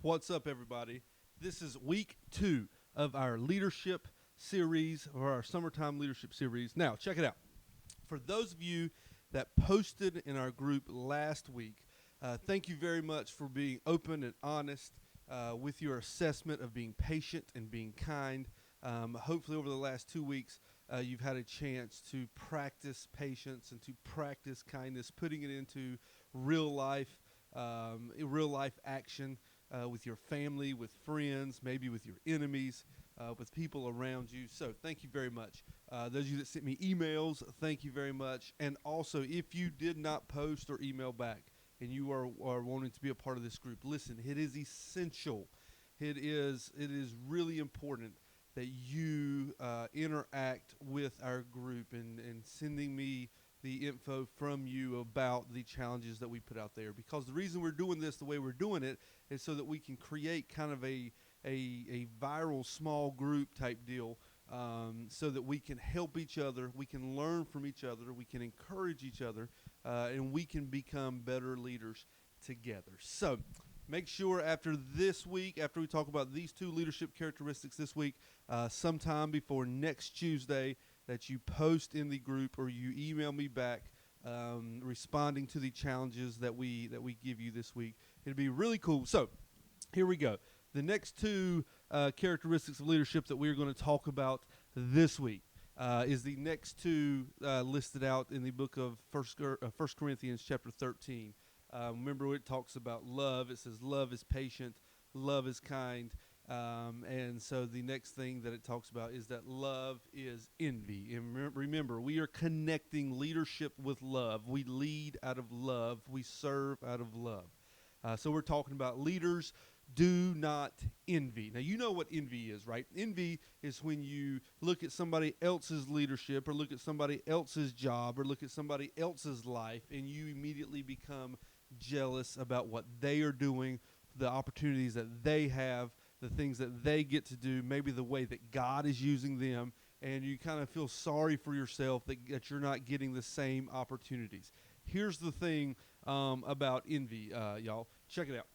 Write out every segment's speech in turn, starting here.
What's up, everybody? This is week 2 of our leadership series, or our summertime leadership series. Now, check it out. For those of you that posted in our group last week, thank you very much for being open and honest with your assessment of being patient and being kind. Hopefully, over the last 2 weeks, you've had a chance to practice patience and to practice kindness, putting it into real life action with your family, with friends, maybe with your enemies, with people around you. So thank you very much. Those of you that sent me emails, thank you very much. And also, if you did not post or email back and you are wanting to be a part of this group, listen, it is essential. It is really important that you interact with our group and sending me the info from you about the challenges that we put out there. Because the reason we're doing this the way we're doing it is so that we can create kind of a viral small group type deal, so that we can help each other, we can learn from each other, we can encourage each other, and we can become better leaders together. So make sure after this week, after we talk about these 2 leadership characteristics this week, sometime before next Tuesday, that you post in the group or you email me back responding to the challenges that we give you this week. It'd be really cool. So here we go. The next 2 characteristics of leadership that we're going to talk about this week is the next 2 listed out in the book of First Corinthians chapter 13. Remember, it talks about love. It says love is patient, love is kind. And so the next thing that it talks about is that love is envy. And remember, we are connecting leadership with love. We lead out of love. We serve out of love. So we're talking about leaders do not envy. Now, you know what envy is, right? Envy is when you look at somebody else's leadership or look at somebody else's job or look at somebody else's life, and you immediately become jealous about what they are doing, the opportunities that they have, the things that they get to do, maybe the way that God is using them, and you kind of feel sorry for yourself that you're not getting the same opportunities. Here's the thing about envy, y'all. Check it out.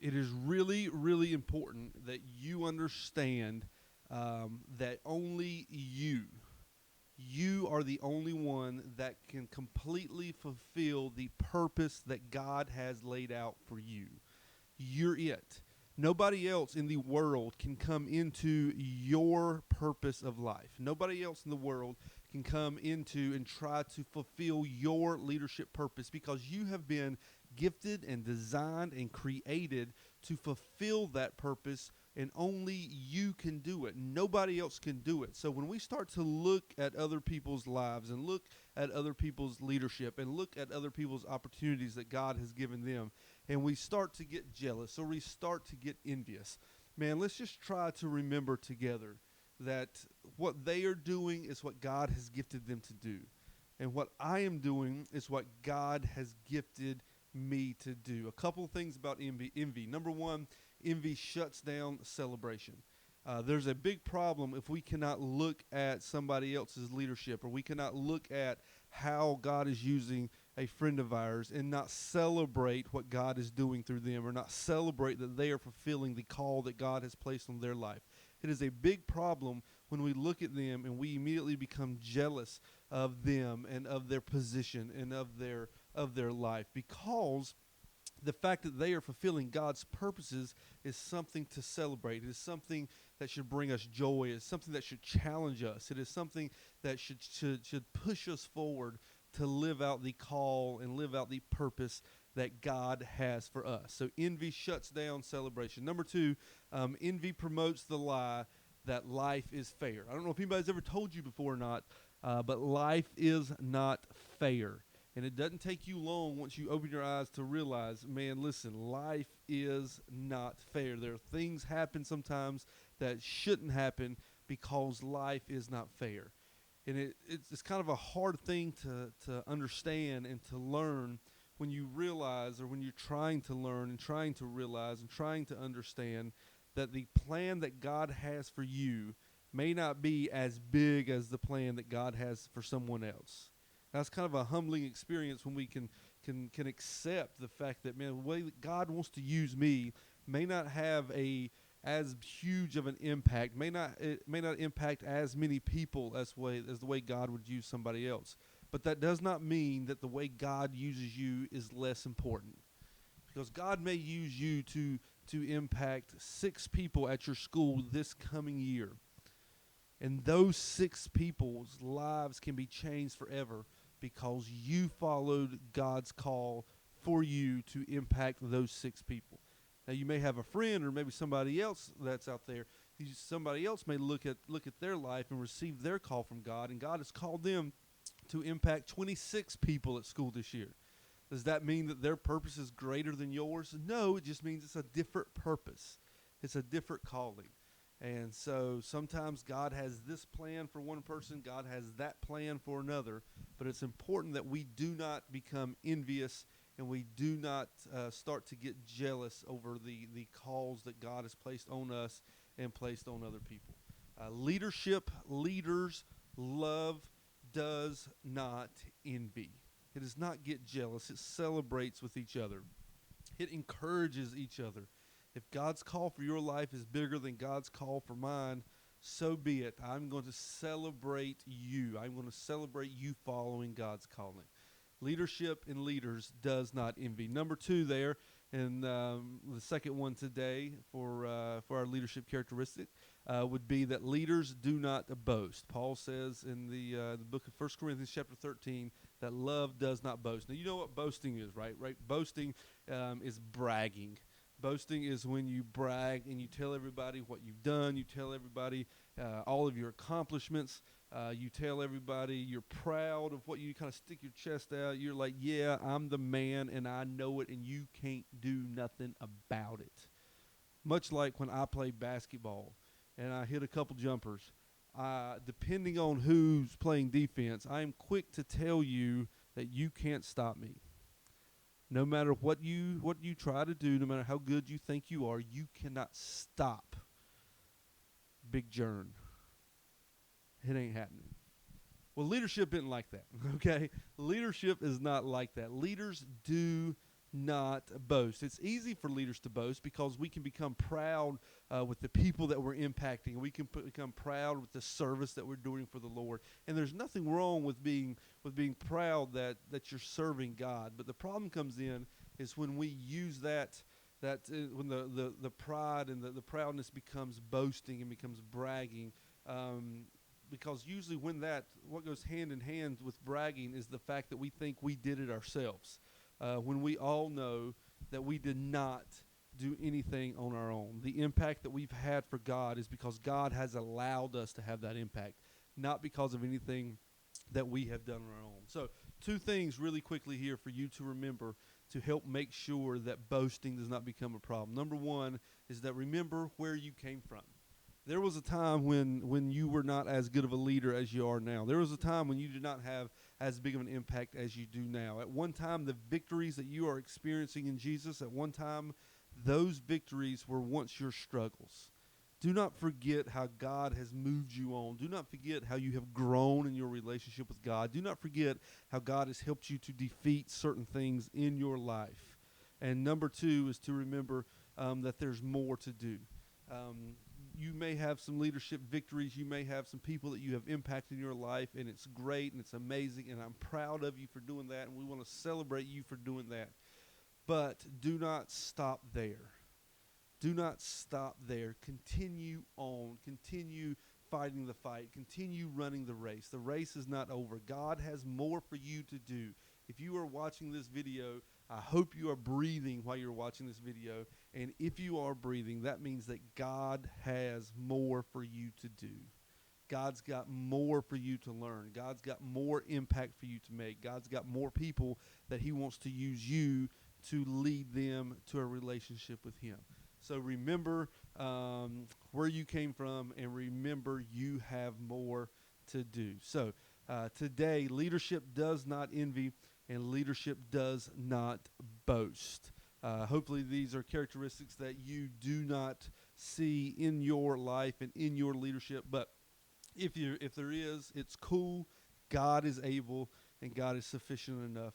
It is really, really important that you understand that only you are the only one that can completely fulfill the purpose that God has laid out for you. You're it. Nobody else in the world can come into your purpose of life. Nobody else in the world can come into and try to fulfill your leadership purpose, because you have been gifted and designed and created to fulfill that purpose, and only you can do it. Nobody else can do it. So when we start to look at other people's lives and look at other people's leadership and look at other people's opportunities that God has given them, and we start to get jealous or we start to get envious, man, let's just try to remember together that what they are doing is what God has gifted them to do. And what I am doing is what God has gifted me to do. A couple of things about envy. Number one, envy shuts down celebration. There's a big problem if we cannot look at somebody else's leadership, or we cannot look at how God is using a friend of ours and not celebrate what God is doing through them, or not celebrate that they are fulfilling the call that God has placed on their life. It is a big problem when we look at them and we immediately become jealous of them and of their position and of their life, because the fact that they are fulfilling God's purposes is something to celebrate. It is something that should bring us joy. It is something that should challenge us. It is something that should push us forward to live out the call and live out the purpose that God has for us. So envy shuts down celebration. Number 2, envy promotes the lie that life is fair. I don't know if anybody's ever told you before or not, but life is not fair. And it doesn't take you long once you open your eyes to realize, man, listen, life is not fair. There are things happen sometimes that shouldn't happen because life is not fair. And it's kind of a hard thing to understand and to learn when you realize, or when you're trying to learn and trying to realize and trying to understand that the plan that God has for you may not be as big as the plan that God has for someone else. That's kind of a humbling experience when we can accept the fact that, man, the way that God wants to use me may not have a as huge of an impact, may not impact as many people as the way God would use somebody else. But that does not mean that the way God uses you is less important. Because God may use you to impact 6 people at your school this coming year. And those 6 people's lives can be changed forever because you followed God's call for you to impact those 6 people. Now you may have a friend or maybe somebody else that's out there. Somebody else may look at their life and receive their call from God, and God has called them to impact 26 people at school this year. Does that mean that their purpose is greater than yours? No, it just means it's a different purpose. It's a different calling. And so sometimes God has this plan for one person, God has that plan for another, but it's important that we do not become envious and we do not start to get jealous over the calls that God has placed on us and placed on other people. Leaders love does not envy. It does not get jealous. It celebrates with each other. It encourages each other. If God's call for your life is bigger than God's call for mine, so be it. I'm going to celebrate you. I'm going to celebrate you following God's calling. Leadership in leaders does not envy. Number 2 there, and the second one today for our leadership characteristic would be that leaders do not boast. Paul says in the book of 1 Corinthians chapter 13 that love does not boast. Now, you know what boasting is, right? Boasting is bragging. Boasting is when you brag and you tell everybody what you've done. You tell everybody all of your accomplishments. You tell everybody you're proud of what you kind of stick your chest out. You're like, yeah, I'm the man and I know it and you can't do nothing about it. Much like when I play basketball and I hit a couple jumpers, depending on who's playing defense, I am quick to tell you that you can't stop me. No matter what you try to do, no matter how good you think you are, you cannot stop Big Jern. It ain't happening. Well, leadership isn't like that, okay? Leadership is not like that. Leaders do not boast. It's easy for leaders to boast because we can become proud with the people that we're impacting. We can become proud with the service that we're doing for the Lord. And there's nothing wrong with being proud that you're serving God. But the problem comes in is when we use when the pride and the proudness becomes boasting and becomes bragging. Because usually what goes hand in hand with bragging is the fact that we think we did it ourselves. When we all know that we did not do anything on our own. The impact that we've had for God is because God has allowed us to have that impact, not because of anything that we have done on our own. So 2 things really quickly here for you to remember to help make sure that boasting does not become a problem. Number 1 is that remember where you came from. There was a time when you were not as good of a leader as you are now. There was a time when you did not have as big of an impact as you do now. At one time, the victories that you are experiencing in Jesus, at one time, those victories were once your struggles. Do not forget how God has moved you on. Do not forget how you have grown in your relationship with God. Do not forget how God has helped you to defeat certain things in your life. And number 2 is to remember that there's more to do. You may have some leadership victories. You may have some people that you have impacted in your life, and it's great and it's amazing, and I'm proud of you for doing that, and we want to celebrate you for doing that. But do not stop there. Do not stop there. Continue on. Continue fighting the fight. Continue running the race. The race is not over. God has more for you to do. If you are watching this video, I hope you are breathing while you're watching this video. And if you are breathing, that means that God has more for you to do. God's got more for you to learn. God's got more impact for you to make. God's got more people that he wants to use you to lead them to a relationship with him. So remember where you came from, and remember you have more to do. So today, leadership does not envy, and leadership does not boast. Hopefully these are characteristics that you do not see in your life and in your leadership. But if there is, it's cool. God is able and God is sufficient enough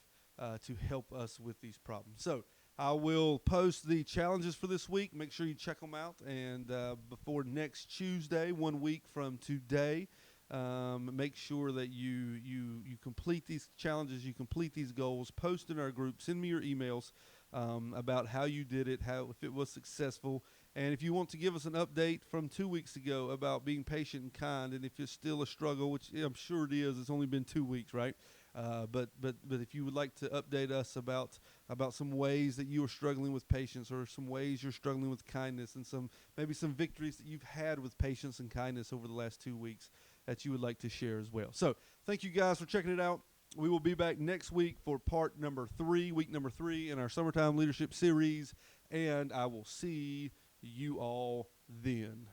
to help us with these problems. So I will post the challenges for this week. Make sure you check them out. And before next Tuesday, 1 week from today, make sure that you complete these challenges, you complete these goals. Post in our group. Send me your emails about how you did it, if it was successful. And if you want to give us an update from 2 weeks ago about being patient and kind, and if it's still a struggle, which I'm sure it is, it's only been 2 weeks, right? But if you would like to update us about some ways that you are struggling with patience, or some ways you're struggling with kindness, and maybe some victories that you've had with patience and kindness over the last 2 weeks that you would like to share as well. So thank you guys for checking it out. We will be back next week for week number 3 in our Summertime Leadership Series, and I will see you all then.